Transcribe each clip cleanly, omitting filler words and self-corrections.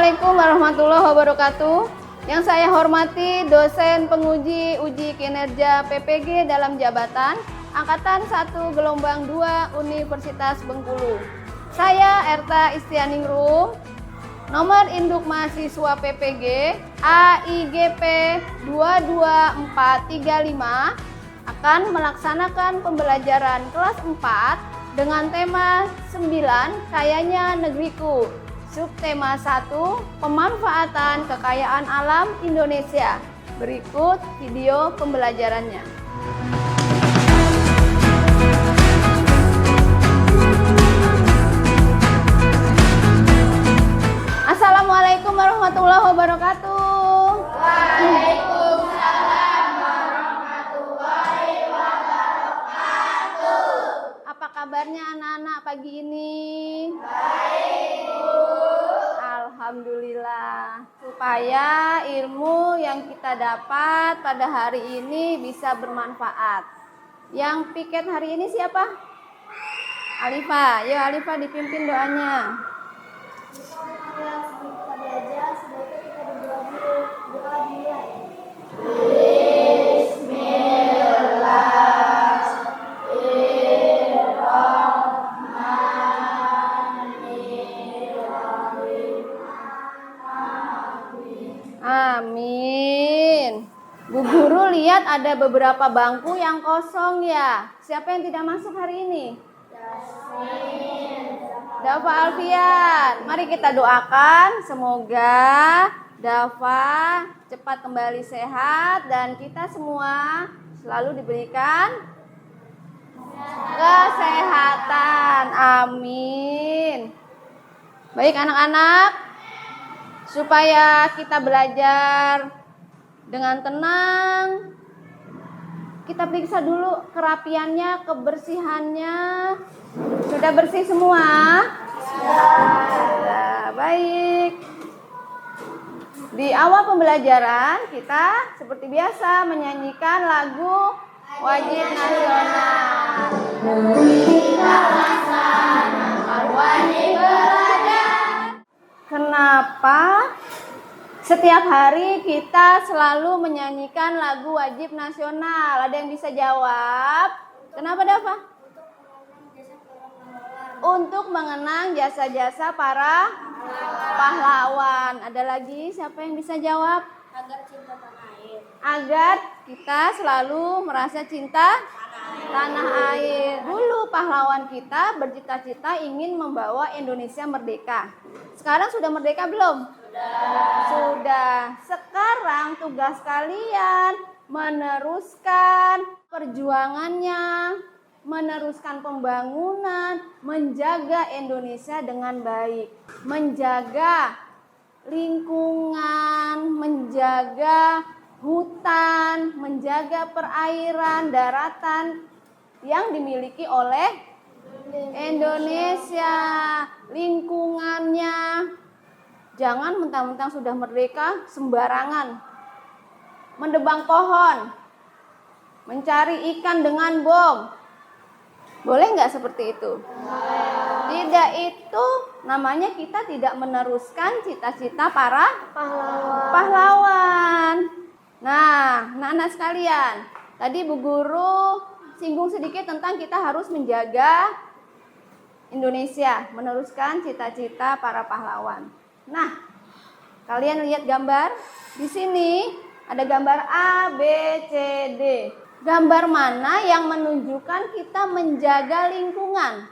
Assalamualaikum warahmatullahi wabarakatuh. Yang saya hormati dosen penguji uji kinerja PPG dalam jabatan Angkatan 1 Gelombang 2 Universitas Bengkulu. Saya Erta Istianingrum, nomor induk mahasiswa PPG AIGP 22435, akan melaksanakan pembelajaran kelas 4 dengan tema 9 Kayanya Negeriku. Subtema 1, pemanfaatan kekayaan alam Indonesia. Berikut video pembelajarannya. Assalamualaikum warahmatullahi wabarakatuh. Waalaikumsalam warahmatullahi wabarakatuh. Apa kabarnya anak-anak pagi ini? Baik, Bu. Alhamdulillah, supaya ilmu yang kita dapat pada hari ini bisa bermanfaat. Yang piket hari ini siapa? Alifah. Yuk Alifah dipimpin doanya. Kita belajar, sebaiknya kita berdoa dulu. Doa dimulai. Amin. Bu Guru lihat ada beberapa bangku yang kosong ya. Siapa yang tidak masuk hari ini? Dafa Alfian. Mari kita doakan semoga Dafa cepat kembali sehat dan kita semua selalu diberikan kesehatan. Amin. Baik anak-anak, supaya kita belajar dengan tenang, kita periksa dulu kerapiannya, kebersihannya. Sudah bersih semua? Sudah. Baik. Di awal pembelajaran kita seperti biasa menyanyikan lagu wajib nasional. Kita laksanakan wajib belajar. Kenapa setiap hari kita selalu menyanyikan lagu wajib nasional? Ada yang bisa jawab? Kenapa Dafa? Untuk mengenang jasa-jasa para pahlawan. Ada lagi siapa yang bisa jawab? Agar cinta tanah air. Agar kita selalu merasa cinta tanah air. Dulu pahlawan kita bercita-cita ingin membawa Indonesia merdeka. Sekarang sudah merdeka belum? Sudah. Sekarang tugas kalian meneruskan perjuangannya, meneruskan pembangunan, menjaga Indonesia dengan baik, menjaga lingkungan, menjaga hutan, menjaga perairan, daratan yang dimiliki oleh Indonesia. Lingkungannya, jangan mentang-mentang sudah merdeka sembarangan mendebang pohon, mencari ikan dengan bom. Boleh nggak seperti itu? Tidak, itu namanya kita tidak meneruskan cita-cita para pahlawan. Nah, anak-anak sekalian, tadi Bu Guru singgung sedikit tentang kita harus menjaga Indonesia, meneruskan cita-cita para pahlawan. Nah, kalian lihat gambar di sini ada gambar A, B, C, D. Gambar mana yang menunjukkan kita menjaga lingkungan?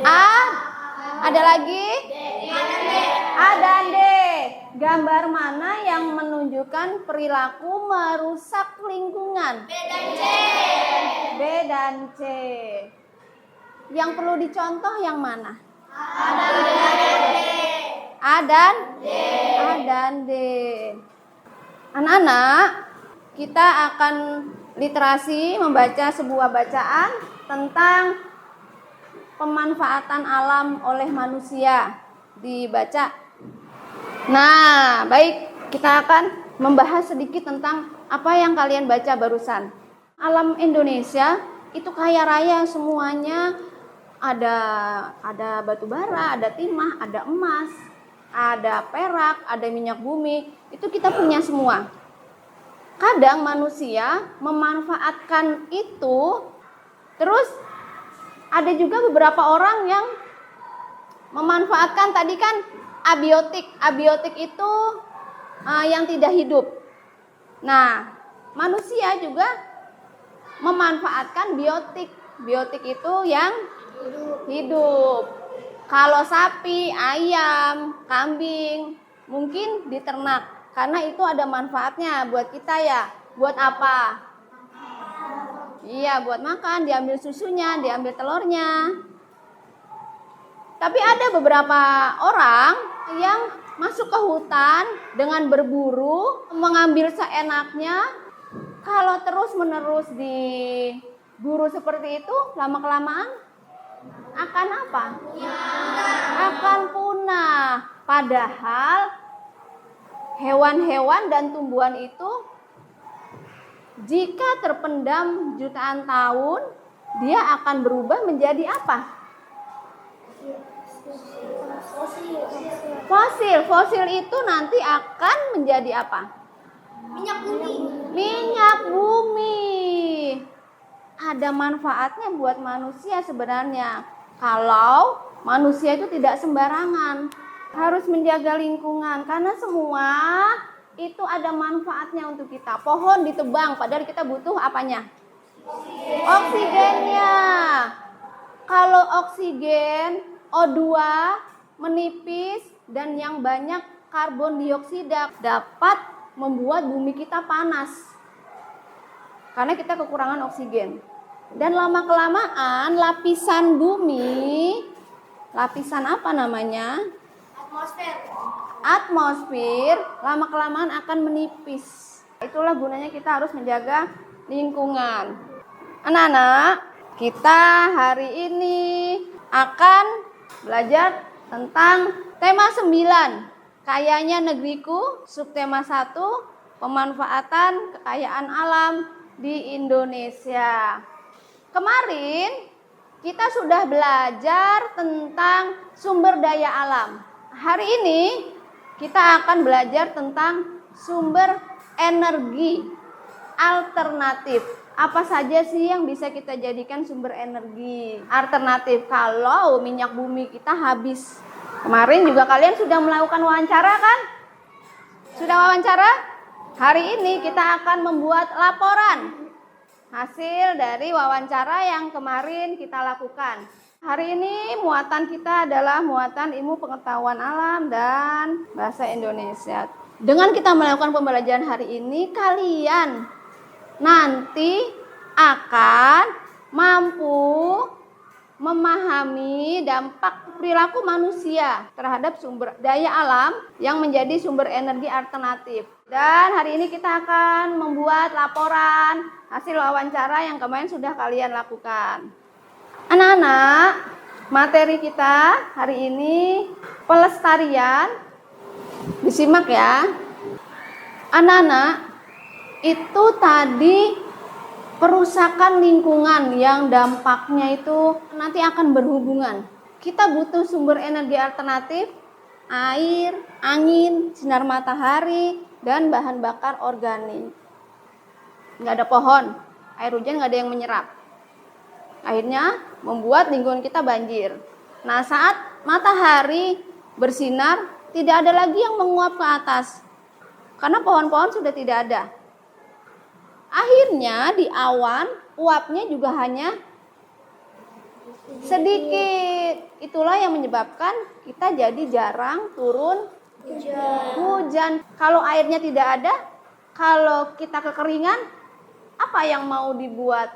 A. Ada lagi? A dan D. Gambar mana yang menunjukkan perilaku merusak lingkungan? B dan C. Yang perlu dicontoh yang mana? A dan D. Anak-anak, kita akan literasi membaca sebuah bacaan tentang pemanfaatan alam oleh manusia. Dibaca. Nah, baik, kita akan membahas sedikit tentang apa yang kalian baca barusan. Alam Indonesia itu kaya raya semuanya, Ada batu bara, ada timah, ada emas, ada perak, ada minyak bumi. Itu kita punya semua. Kadang manusia memanfaatkan itu, terus ada juga beberapa orang yang memanfaatkan tadi kan abiotik. Abiotik itu yang tidak hidup. Nah, manusia juga memanfaatkan biotik. Biotik itu yang hidup. Kalau sapi, ayam, kambing mungkin diternak karena itu ada manfaatnya buat kita ya. Buat apa? Iya, buat makan, diambil susunya, diambil telurnya. Tapi ada beberapa orang yang masuk ke hutan dengan berburu, mengambil seenaknya. Kalau terus-menerus diburu seperti itu, lama-kelamaan akan apa? Akan punah. Padahal hewan-hewan dan tumbuhan itu jika terpendam jutaan tahun, dia akan berubah menjadi apa? Fosil. Fosil itu nanti akan menjadi apa? Minyak bumi. Minyak bumi. Ada manfaatnya buat manusia sebenarnya. Kalau manusia itu tidak sembarangan, harus menjaga lingkungan karena semua itu ada manfaatnya untuk kita. Pohon ditebang padahal kita butuh apanya? Oksigennya. Kalau oksigen O2 menipis dan yang banyak karbon dioksida dapat membuat bumi kita panas. Karena kita kekurangan oksigen. Dan lama-kelamaan lapisan bumi, lapisan apa namanya? Atmosfer lama-kelamaan akan menipis. Itulah gunanya kita harus menjaga lingkungan. Anak-anak, kita hari ini akan belajar tentang tema 9. Kayanya negeriku, subtema 1, pemanfaatan kekayaan alam di Indonesia. Kemarin kita sudah belajar tentang sumber daya alam. Hari ini kita akan belajar tentang sumber energi alternatif. Apa saja sih yang bisa kita jadikan sumber energi alternatif kalau minyak bumi kita habis? Kemarin juga kalian sudah melakukan wawancara kan? Sudah wawancara? Hari ini kita akan membuat laporan hasil dari wawancara yang kemarin kita lakukan. Hari ini muatan kita adalah muatan ilmu pengetahuan alam dan bahasa Indonesia. Dengan kita melakukan pembelajaran hari ini, kalian nanti akan mampu memahami dampak perilaku manusia terhadap sumber daya alam yang menjadi sumber energi alternatif. Dan hari ini kita akan membuat laporan hasil wawancara yang kemarin sudah kalian lakukan. Anak-anak, materi kita hari ini pelestarian. Disimak ya. Anak-anak, itu tadi perusakan lingkungan yang dampaknya itu nanti akan berhubungan. Kita butuh sumber energi alternatif, air, angin, sinar matahari, dan bahan bakar organik. Nggak ada pohon, air hujan nggak ada yang menyerap. Akhirnya membuat lingkungan kita banjir. Nah, saat matahari bersinar, tidak ada lagi yang menguap ke atas. Karena pohon-pohon sudah tidak ada. Akhirnya di awan, uapnya juga hanya sedikit. Itulah yang menyebabkan kita jadi jarang turun hujan. Kalau airnya tidak ada, kalau kita kekeringan, apa yang mau dibuat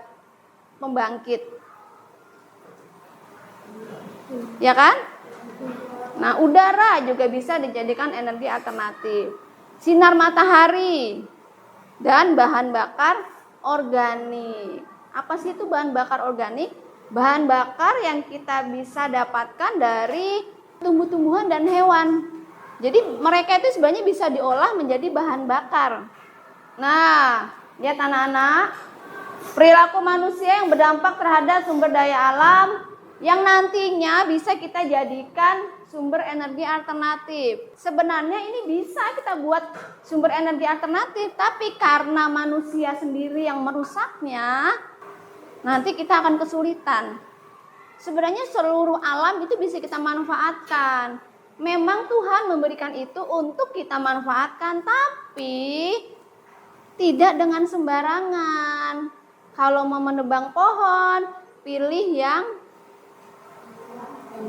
pembangkit? Ya kan? Nah, udara juga bisa dijadikan energi alternatif. Sinar matahari dan bahan bakar organik. Apa sih itu bahan bakar organik? Bahan bakar yang kita bisa dapatkan dari tumbuh-tumbuhan dan hewan. Jadi mereka itu sebenarnya bisa diolah menjadi bahan bakar. Nah, lihat anak-anak, perilaku manusia yang berdampak terhadap sumber daya alam yang nantinya bisa kita jadikan sumber energi alternatif. Sebenarnya ini bisa kita buat sumber energi alternatif, tapi karena manusia sendiri yang merusaknya, nanti kita akan kesulitan. Sebenarnya seluruh alam itu bisa kita manfaatkan. Memang Tuhan memberikan itu untuk kita manfaatkan, tapi tidak dengan sembarangan. Kalau mau menebang pohon, pilih yang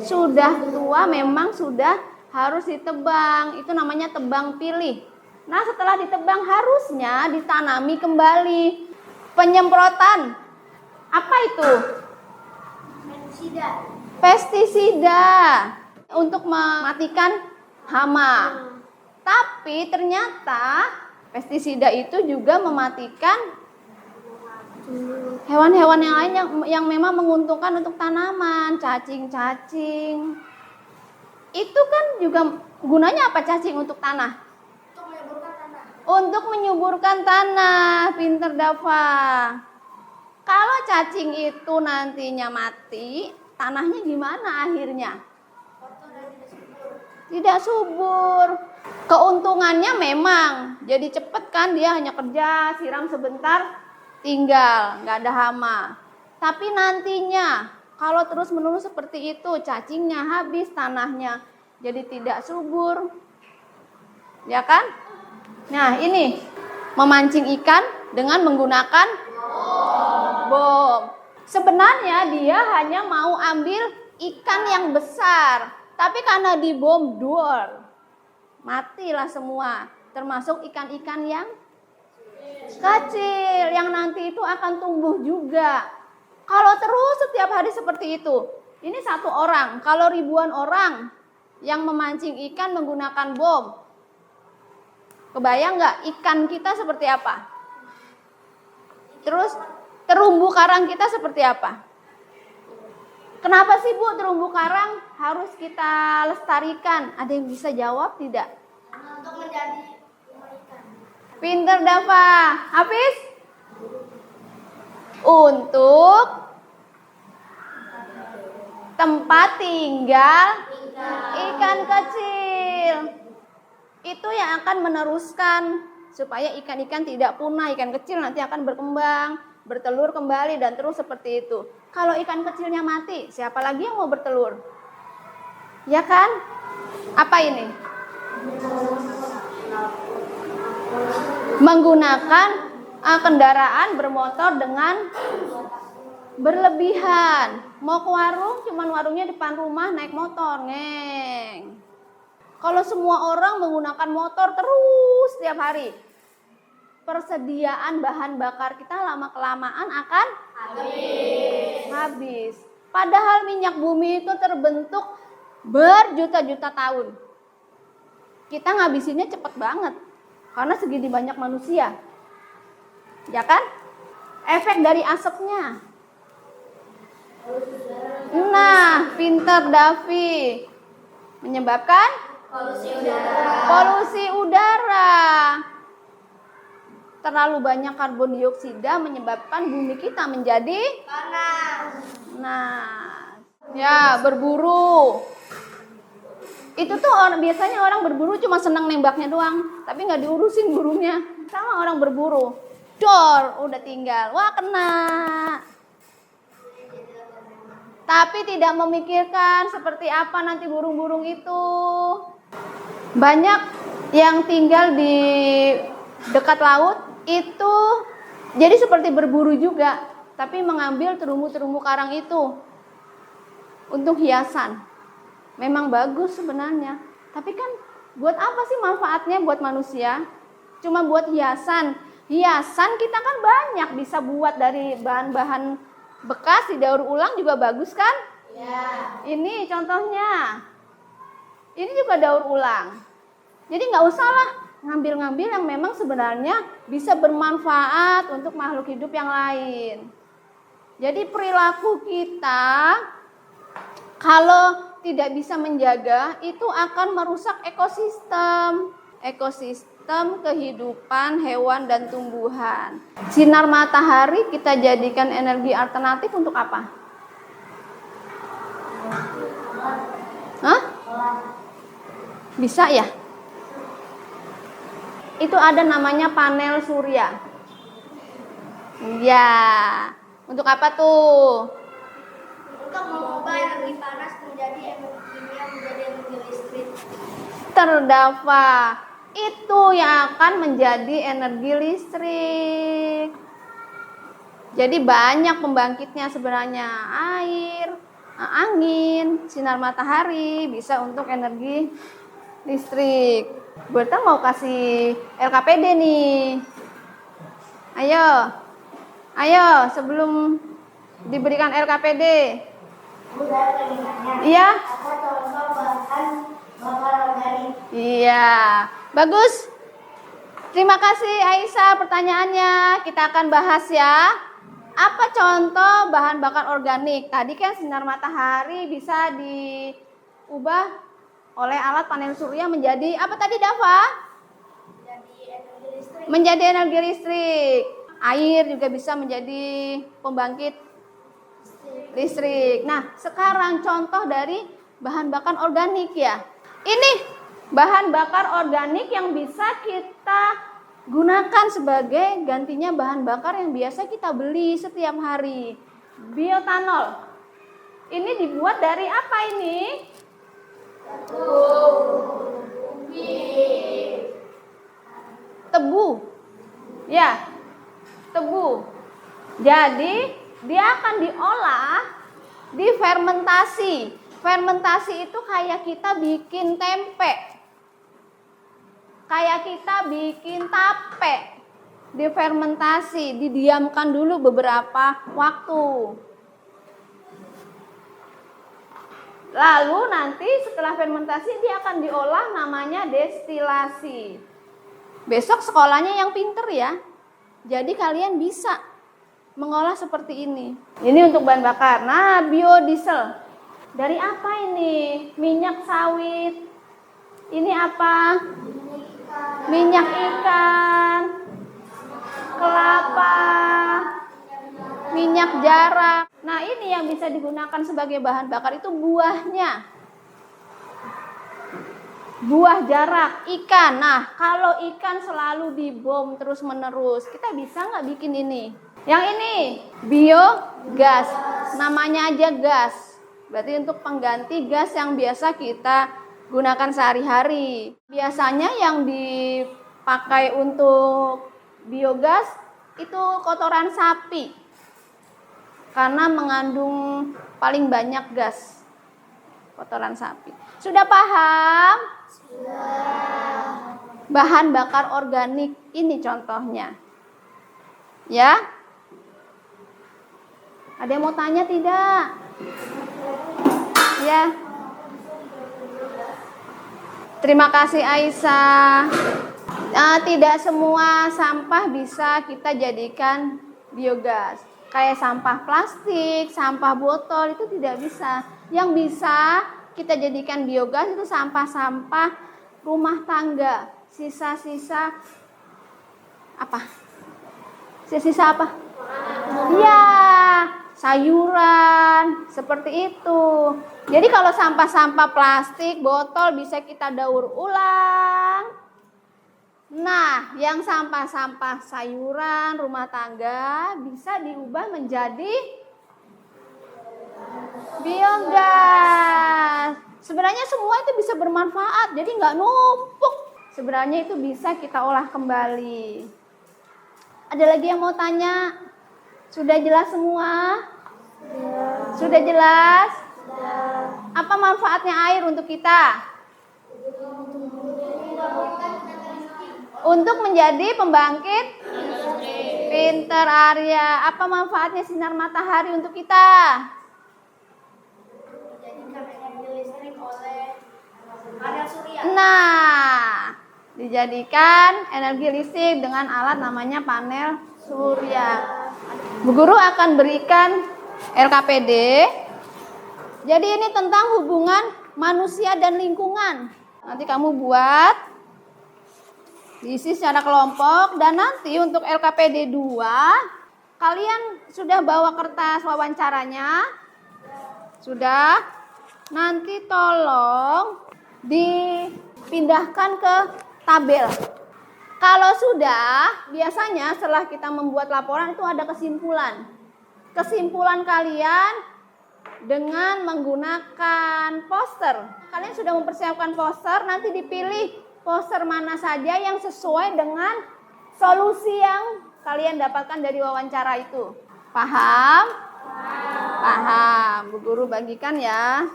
sudah tua, memang sudah harus ditebang. Itu namanya tebang pilih. Nah, setelah ditebang harusnya ditanami kembali. Penyemprotan. Apa itu? Pestisida untuk mematikan hama. Tapi ternyata pestisida itu juga mematikan hewan-hewan yang lain yang memang menguntungkan untuk tanaman, cacing-cacing. Itu kan juga gunanya apa cacing untuk tanah? Untuk menyuburkan tanah. Pinter Dava. Kalau cacing itu nantinya mati, tanahnya gimana akhirnya? Tidak subur. Keuntungannya memang jadi cepet kan, dia hanya kerja, siram sebentar, tinggal, nggak ada hama. Tapi nantinya kalau terus-menerus seperti itu, cacingnya habis, tanahnya jadi tidak subur. Ya kan? Nah, ini memancing ikan dengan menggunakan bom. Sebenarnya dia hanya mau ambil ikan yang besar, tapi karena dibom duel, matilah semua, termasuk ikan-ikan yang kecil yang nanti itu akan tumbuh juga. Kalau terus setiap hari seperti itu, ini satu orang, kalau ribuan orang yang memancing ikan menggunakan bom, kebayang nggak ikan kita seperti apa? Terus terumbu karang kita seperti apa? Kenapa sih Bu terumbu karang harus kita lestarikan? Ada yang bisa jawab tidak? Untuk menjadi ikan. Pinter Dava. Hafiz? Untuk tempat tinggal ikan kecil. Itu yang akan meneruskan supaya ikan-ikan tidak punah. Ikan kecil nanti akan berkembang, bertelur kembali dan terus seperti itu. Kalau ikan kecilnya mati, siapa lagi yang mau bertelur? Ya kan? Apa ini? Menggunakan kendaraan bermotor dengan berlebihan. Mau ke warung, cuman warungnya depan rumah, naik motor, ngeng. Kalau semua orang menggunakan motor terus setiap hari, persediaan bahan bakar kita lama-kelamaan akan habis. Padahal minyak bumi itu terbentuk berjuta-juta tahun. Kita ngabisinnya cepet banget karena segini banyak manusia. Ya kan? Efek dari asapnya. Nah, pinter Davi. Menyebabkan polusi udara. Terlalu banyak karbon dioksida menyebabkan bumi kita menjadi Panas. nah, ya berburu. Itu tuh biasanya orang berburu cuma senang nembaknya doang, tapi nggak diurusin burungnya. Sama orang berburu, dor udah tinggal, wah kena. Tapi tidak memikirkan seperti apa nanti burung-burung itu. Banyak yang tinggal di dekat laut itu jadi seperti berburu juga, tapi mengambil terumbu-terumbu karang itu untuk hiasan. Memang bagus sebenarnya, tapi kan buat apa sih manfaatnya buat manusia? Cuma buat hiasan. Hiasan kita kan banyak bisa buat dari bahan-bahan bekas, didaur ulang juga bagus kan? Ya. Ini contohnya. Ini juga daur ulang. Jadi nggak usah lah ngambil-ngambil yang memang sebenarnya bisa bermanfaat untuk makhluk hidup yang lain. Jadi perilaku kita kalau tidak bisa menjaga itu akan merusak ekosistem kehidupan hewan dan tumbuhan. Sinar matahari kita jadikan energi alternatif untuk apa? Bisa ya? Itu ada namanya panel surya. Ya. Untuk apa tuh? Untuk mengubah energi panas menjadi energi kimia menjadi energi listrik. Terdava. Itu yang akan menjadi energi listrik. Jadi banyak pembangkitnya sebenarnya. Air, angin, sinar matahari bisa untuk energi listrik. Berta mau kasih LKPD nih. Ayo sebelum diberikan LKPD. Iya. Apa contoh bahan bakar organik? Iya, bagus. Terima kasih Aisyah pertanyaannya. Kita akan bahas ya. Apa contoh bahan bakar organik? Tadi kan sinar matahari bisa diubah oleh alat panel surya menjadi apa tadi Dava? Jadi energi listrik. Menjadi energi listrik. Air juga bisa menjadi pembangkit listrik. Nah, sekarang contoh dari bahan bakar organik ya. Ini bahan bakar organik yang bisa kita gunakan sebagai gantinya bahan bakar yang biasa kita beli setiap hari. Bioetanol. Ini dibuat dari apa ini? Tebu. Ya, tebu. Jadi dia akan diolah, difermentasi. Fermentasi itu kayak kita bikin tempe, kayak kita bikin tape. Difermentasi, didiamkan dulu beberapa waktu. Lalu nanti setelah fermentasi dia akan diolah, namanya destilasi. Besok sekolahnya yang pinter ya. Jadi kalian bisa mengolah seperti ini. Ini untuk bahan bakar. Nah, biodiesel. Dari apa ini? Minyak sawit. Ini apa? Minyak ikan. Kelapa. Minyak jarak. Nah, ini yang bisa digunakan sebagai bahan bakar itu buahnya. Buah jarak, ikan. Nah, kalau ikan selalu dibom terus menerus, kita bisa nggak bikin ini? Yang ini biogas, namanya aja gas. Berarti untuk pengganti gas yang biasa kita gunakan sehari-hari. Biasanya yang dipakai untuk biogas itu kotoran sapi, karena mengandung paling banyak gas. Kotoran sapi. Sudah paham? Sudah. Bahan bakar organik ini contohnya. Ya? Ada yang mau tanya tidak? Ya. Terima kasih Aisyah. Tidak semua sampah bisa kita jadikan biogas. Kayak sampah plastik, sampah botol itu tidak bisa. Yang bisa kita jadikan biogas itu sampah-sampah rumah tangga, sisa-sisa apa? Sisa-sisa apa? Iya, sayuran, seperti itu. Jadi kalau sampah-sampah plastik, botol bisa kita daur ulang. Nah, yang sampah-sampah sayuran, rumah tangga bisa diubah menjadi biogas. Sebenarnya semua itu bisa bermanfaat, jadi nggak numpuk. Sebenarnya itu bisa kita olah kembali. Ada lagi yang mau tanya? Sudah jelas semua? Sudah jelas? Apa manfaatnya air untuk kita? Untuk menjadi pembangkit pinter Arya. Apa manfaatnya sinar matahari untuk kita? Dijadikan energi listrik oleh panel surya. Nah, dijadikan energi listrik dengan alat namanya panel surya. Bu Guru akan berikan LKPD. Jadi ini tentang hubungan manusia dan lingkungan. Nanti kamu buat, diisi secara kelompok, dan nanti untuk LKPD 2 kalian sudah bawa kertas wawancaranya? Sudah? nanti tolong dipindahkan ke tabel. Kalau sudah, biasanya setelah kita membuat laporan itu ada kesimpulan. Kesimpulan kalian dengan menggunakan poster. Kalian sudah mempersiapkan poster, nanti dipilih poster mana saja yang sesuai dengan solusi yang kalian dapatkan dari wawancara itu. Paham? Paham. Bu Guru bagikan ya.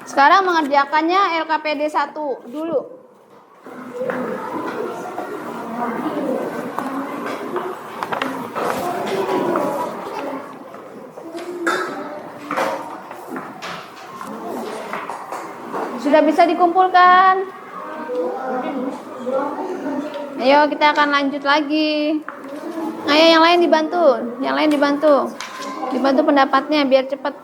Sekarang mengerjakannya LKPD 1 dulu. Sudah bisa dikumpulkan? Ayo kita akan lanjut lagi. Ayo yang lain dibantu. Yang lain dibantu. Dibantu pendapatnya biar cepat.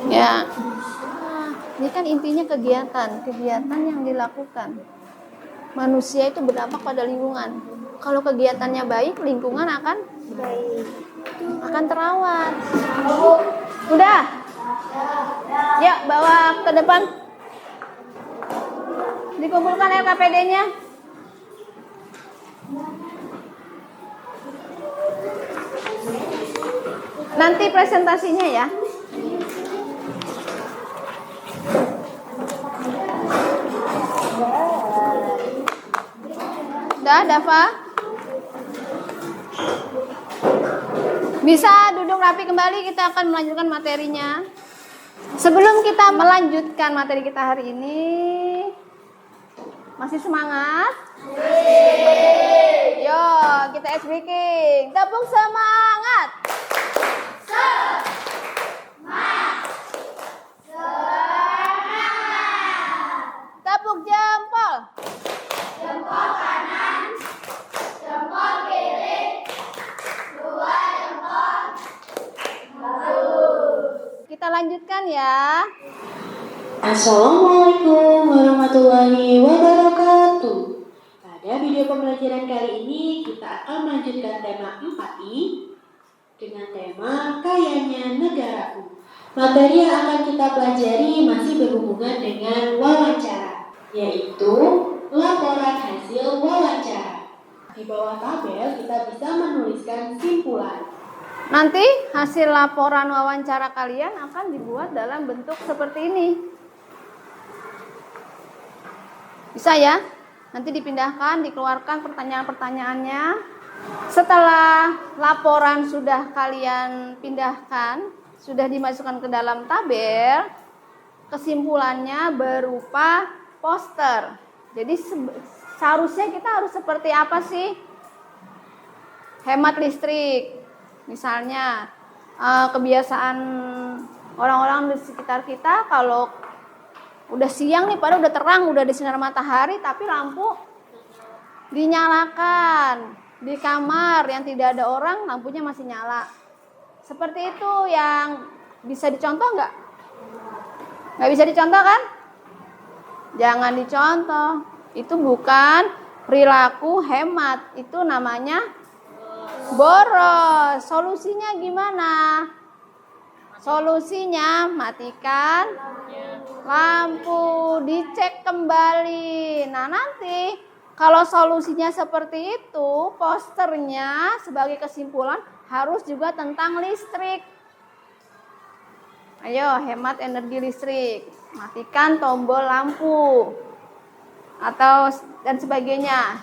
Ya. Ini kan intinya kegiatan yang dilakukan. Manusia itu berdampak pada lingkungan. Kalau kegiatannya baik, lingkungan akan terawat. Udah? Ya, bawa ke depan. Dikumpulkan LKPD-nya. Nanti presentasinya ya. Udah, Dava? Bisa duduk rapi kembali, kita akan melanjutkan materinya. Sebelum kita melanjutkan materi kita hari ini, masih semangat? Yo, kita ice breaking. Tepuk semangat. Tepuk jempol. Jempol kanan, jempol kiri, dua jempol. Kita lanjutkan ya. Assalamualaikum warahmatullahi wabarakatuh. Pada video pembelajaran kali ini kita akan melanjutkan tema 4I dengan tema Kayanya Negaraku. Materi yang akan kita pelajari masih berhubungan dengan wawancara, yaitu laporan hasil wawancara. Di bawah tabel kita bisa menuliskan simpulan. Nanti hasil laporan wawancara kalian akan dibuat dalam bentuk seperti ini. Bisa ya? Nanti dipindahkan, dikeluarkan pertanyaan-pertanyaannya. Setelah laporan sudah kalian pindahkan, sudah dimasukkan ke dalam tabel, kesimpulannya berupa poster. Jadi seharusnya kita harus seperti apa sih? Hemat listrik. Misalnya kebiasaan orang-orang di sekitar kita, kalau udah siang nih, padahal udah terang, udah ada sinar matahari, tapi lampu dinyalakan. Di kamar yang tidak ada orang, lampunya masih nyala. Seperti itu yang bisa dicontoh nggak? Nggak bisa dicontoh kan? Jangan dicontoh. Itu bukan perilaku hemat, itu namanya boros. Solusinya gimana? Solusinya matikan lampu, dicek kembali. Nah, nanti kalau solusinya seperti itu, posternya sebagai kesimpulan harus juga tentang listrik. Ayo, hemat energi listrik. Matikan tombol lampu atau dan sebagainya.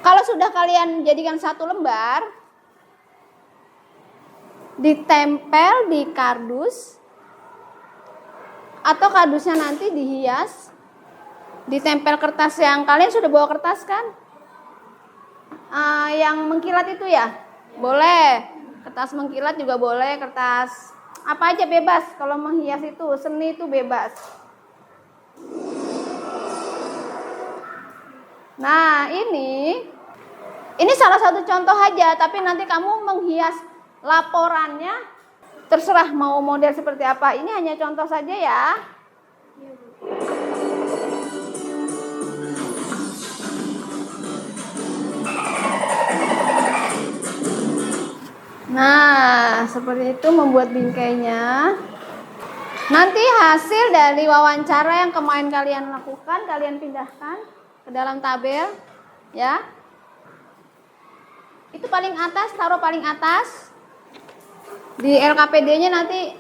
Kalau sudah kalian jadikan satu lembar, ditempel di kardus, atau kardusnya nanti dihias, ditempel kertas yang kalian sudah bawa kertas kan? Yang mengkilat itu ya? Boleh. Kertas mengkilat juga boleh, kertas apa aja bebas. Kalau menghias itu, seni itu bebas. Nah, ini salah satu contoh aja, tapi nanti kamu menghias laporannya terserah mau model seperti apa. Ini hanya contoh saja ya. Nah, Nah, seperti itu membuat bingkainya. Nanti hasil dari wawancara yang kemarin kalian lakukan, kalian pindahkan ke dalam tabel, ya. Itu paling atas, taruh paling atas. Di LKPD-nya nanti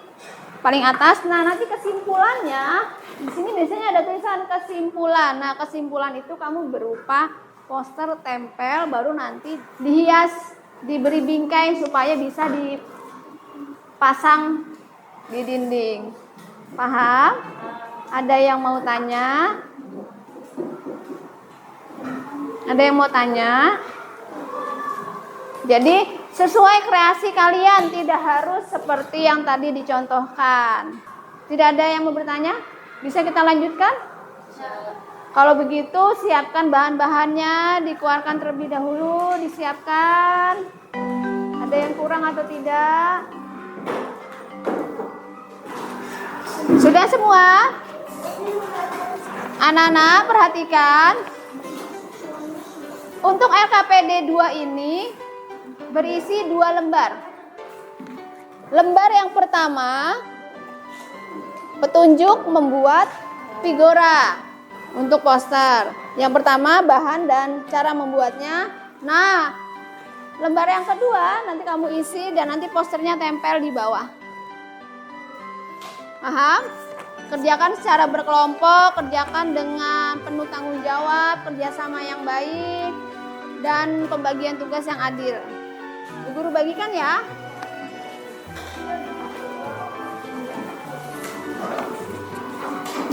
paling atas. Nah, nanti kesimpulannya, di sini biasanya ada tulisan kesimpulan. Nah, kesimpulan itu kamu berupa poster tempel, baru nanti dihias, diberi bingkai supaya bisa dipasang di dinding. Paham? Ada yang mau tanya? Ada yang mau tanya? Jadi sesuai kreasi kalian, tidak harus seperti yang tadi dicontohkan. Tidak ada yang mau bertanya? Bisa kita lanjutkan? Kalau begitu siapkan bahan-bahannya, dikeluarkan terlebih dahulu, disiapkan. Ada yang kurang atau tidak? Sudah semua? Anak-anak perhatikan. Untuk LKPD 2 ini berisi 2 lembar. Lembar yang pertama, petunjuk membuat figura untuk poster. Yang pertama bahan dan cara membuatnya. Nah, lembar yang kedua nanti kamu isi dan nanti posternya tempel di bawah. Paham? Kerjakan secara berkelompok, kerjakan dengan penuh tanggung jawab, kerjasama yang baik, dan pembagian tugas yang adil. Bu Guru bagikan ya.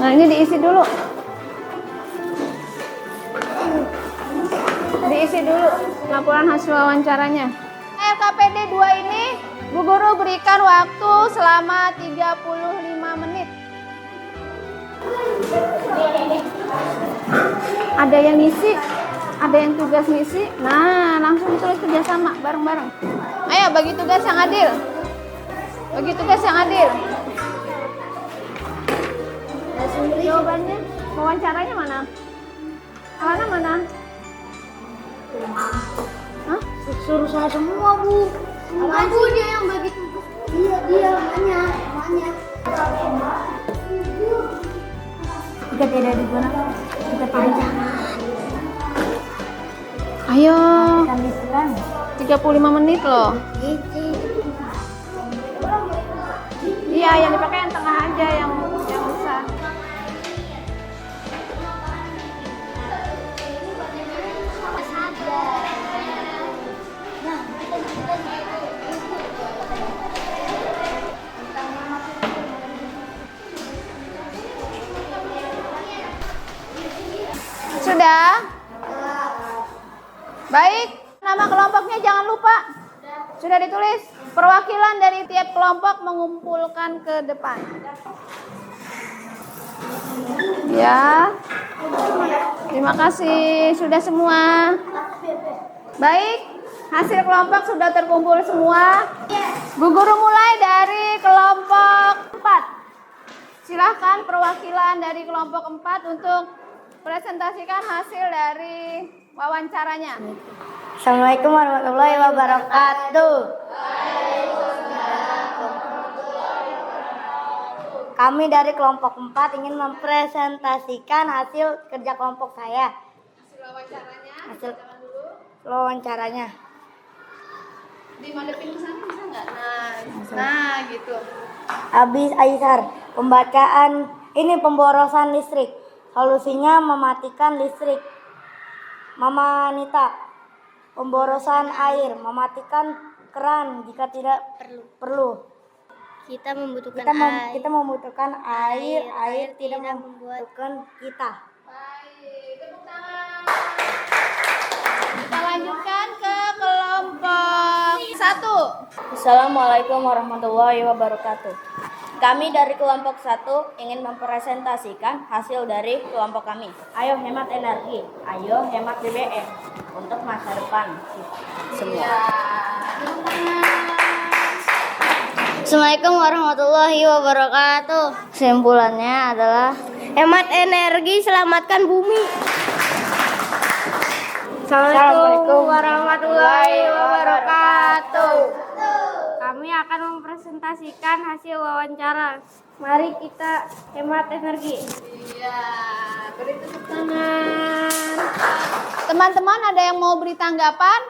Nah, ini diisi dulu. Diisi dulu laporan hasil wawancaranya. LKPD 2 ini Bu Guru berikan waktu selama 35 menit. Ada yang ngisi, ada yang tugas ngisi. Nah, langsung ditulis kerjasama bareng-bareng. Ayo bagi tugas yang adil. Bagi tugas yang adil. Jawabannya, wawancaranya mana? Alana mana? Hah? Suruh saya semua, Bu. Bu dia yang bagi tugas. Iya, dia namanya. Jika tidak digunakan, jika tidak Ayo. kami serang. 35 menit loh. Iya, yang dipakai yang tengah aja, yang besar. Sudah? Baik, nama kelompoknya jangan lupa. Sudah ditulis. Perwakilan dari tiap kelompok mengumpulkan ke depan. Ya. Terima kasih. Sudah semua. Baik, hasil kelompok sudah terkumpul semua. Bu Guru mulai dari kelompok 4. Silahkan perwakilan dari kelompok 4 untuk presentasikan hasil dari wawancaranya. Assalamualaikum warahmatullahi wabarakatuh. Kami dari kelompok 4 ingin mempresentasikan hasil kerja kelompok saya. Hasil wawancaranya. Dimadepin ke sana bisa nggak? Nah gitu. Habis Aisar, pembacaan ini pemborosan listrik. Solusinya mematikan listrik. Mama Anita, pemborosan air, mematikan keran jika tidak perlu. Kita membutuhkan Air tidak membutuhkan kita. Baik, tepuk tangan. Kita lanjutkan ke kelompok 1. Assalamualaikum warahmatullahi wabarakatuh. Kami dari kelompok 1 ingin mempresentasikan hasil dari kelompok kami. Ayo hemat energi, ayo hemat BBM untuk masa depan kita semua. Assalamualaikum warahmatullahi wabarakatuh. Kesimpulannya adalah hemat energi, selamatkan bumi. Assalamualaikum warahmatullahi wabarakatuh. Kami akan mempresentasikan hasil wawancara. Mari kita hemat energi. Iya, beri tepuk tangan. Teman-teman ada yang mau beri tanggapan?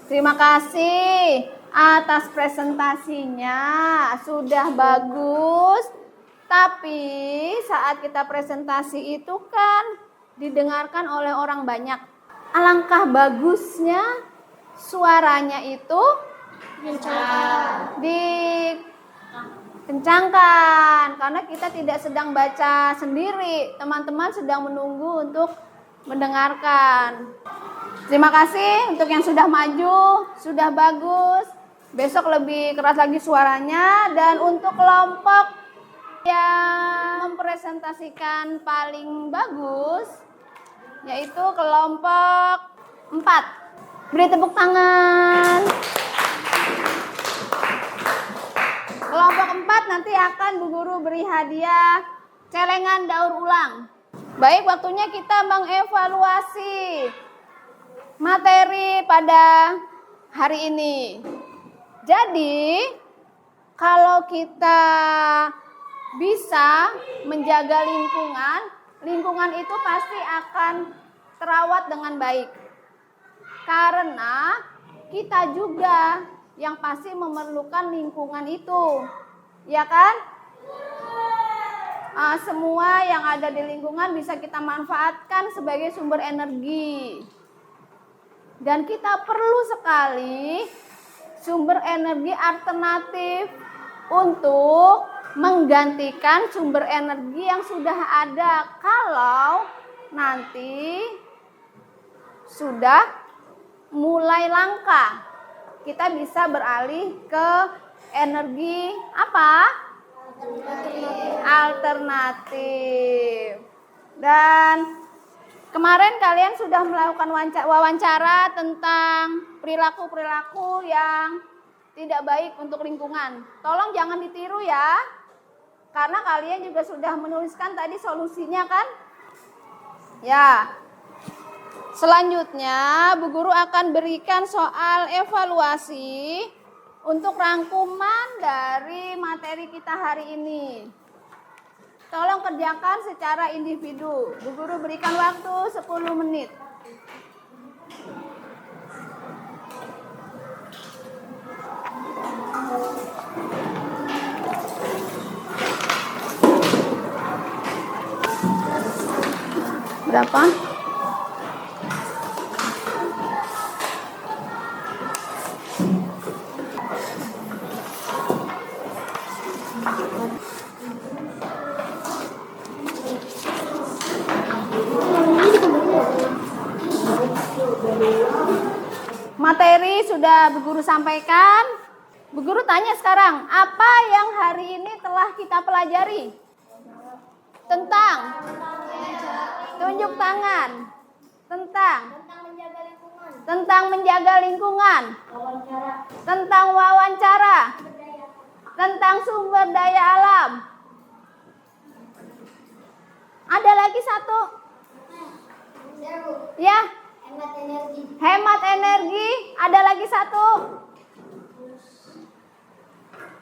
Terima kasih atas presentasinya, sudah bagus. Tapi saat kita presentasi itu kan didengarkan oleh orang banyak. Alangkah bagusnya suaranya itu dikencangkan karena kita tidak sedang baca sendiri, teman-teman sedang menunggu untuk mendengarkan. Terima kasih untuk yang sudah maju, sudah bagus. Besok lebih keras lagi suaranya. Dan untuk kelompok yang mempresentasikan paling bagus yaitu kelompok 4. Beri tepuk tangan. Kelompok 4 nanti akan Bu Guru beri hadiah celengan daur ulang. Baik, waktunya kita mengevaluasi materi pada hari ini. Jadi, kalau kita bisa menjaga lingkungan, lingkungan itu pasti akan terawat dengan baik. Karena kita juga yang pasti memerlukan lingkungan itu. Ya kan? Semua yang ada di lingkungan bisa kita manfaatkan sebagai sumber energi. Dan kita perlu sekali sumber energi alternatif untuk menggantikan sumber energi yang sudah ada kalau nanti sudah mulai langka. Kita bisa beralih ke energi apa? Alternatif. Dan kemarin kalian sudah melakukan wawancara tentang perilaku-perilaku yang tidak baik untuk lingkungan. Tolong jangan ditiru ya. Karena kalian juga sudah menuliskan tadi solusinya kan? Ya. Selanjutnya Bu Guru akan berikan soal evaluasi untuk rangkuman dari materi kita hari ini. Tolong kerjakan secara individu. Bu Guru berikan waktu 10 menit. Berapa? Materi sudah Bu Guru sampaikan. Bu Guru tanya sekarang, apa yang hari ini telah kita pelajari? Tentang tunjuk tangan. Tentang menjaga lingkungan. Tentang wawancara. Tentang sumber daya alam. Ada lagi satu. Ya. Hemat energi. Ada lagi satu.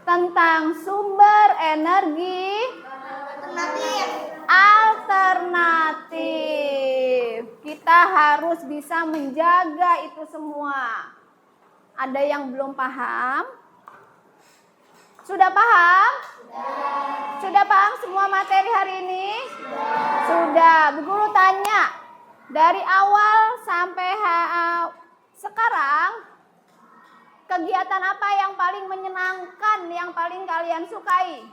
Tentang sumber energi alternatif. Kita harus bisa menjaga itu semua. Ada yang belum paham? Sudah paham? Sudah paham semua materi hari ini? Sudah. Bu Guru tanya, dari awal sampai sekarang, kegiatan apa yang paling menyenangkan, yang paling kalian sukai?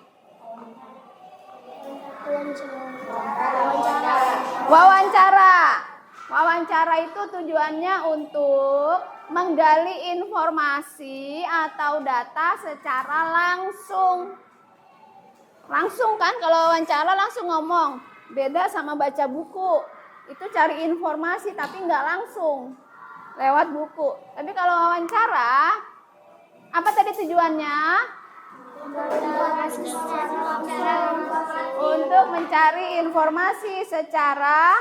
Wawancara. Wawancara itu tujuannya untuk menggali informasi atau data secara langsung. Langsung kan, kalau wawancara langsung ngomong. Beda sama baca buku. Itu cari informasi tapi nggak langsung lewat buku. Tapi kalau wawancara, apa tadi tujuannya? Untuk mencari informasi secara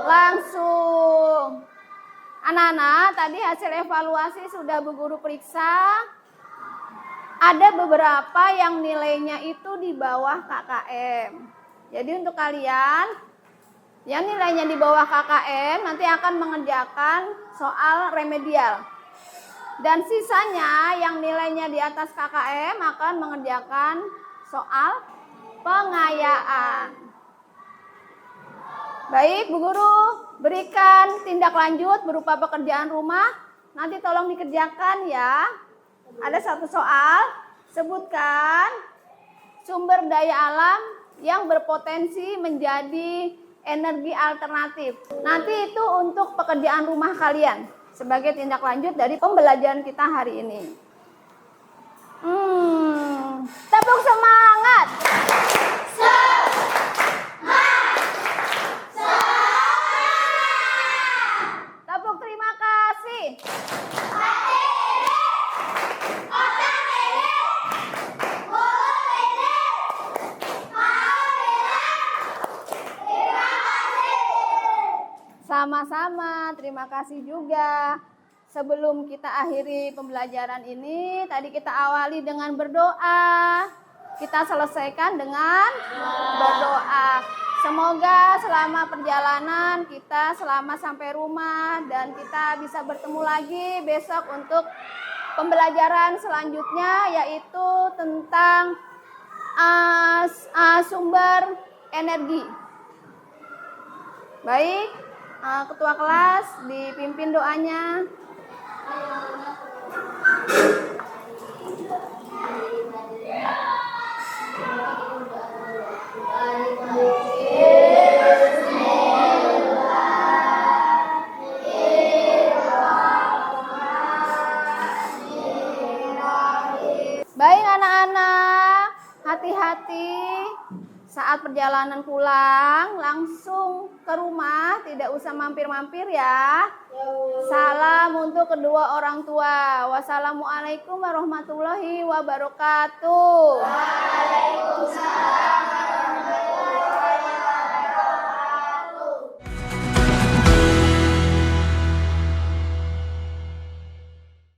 langsung. Anak-anak, tadi hasil evaluasi sudah Bu Guru periksa. ada beberapa yang nilainya itu di bawah KKM. Jadi untuk kalian yang nilainya di bawah KKM nanti akan mengerjakan soal remedial. Dan sisanya yang nilainya di atas KKM akan mengerjakan soal pengayaan. Baik, Bu Guru, berikan tindak lanjut berupa pekerjaan rumah. Nanti tolong dikerjakan ya. Ada satu soal, sebutkan sumber daya alam yang berpotensi menjadi energi alternatif. Nanti itu untuk pekerjaan rumah kalian sebagai tindak lanjut dari pembelajaran kita hari ini. Tepuk semangat. Tepuk terima kasih. Sama-sama, terima kasih juga. Sebelum kita akhiri pembelajaran ini, tadi kita awali dengan berdoa. Kita selesaikan dengan berdoa. Semoga selama perjalanan kita selamat sampai rumah dan kita bisa bertemu lagi besok untuk pembelajaran selanjutnya, yaitu tentang sumber energi. Baik, Ketua kelas dipimpin doanya. Baik anak-anak, hati-hati saat perjalanan pulang, langsung ke rumah, tidak usah mampir-mampir ya. Salam untuk kedua orang tua. Wassalamualaikum warahmatullahi wabarakatuh. Waalaikumsalam.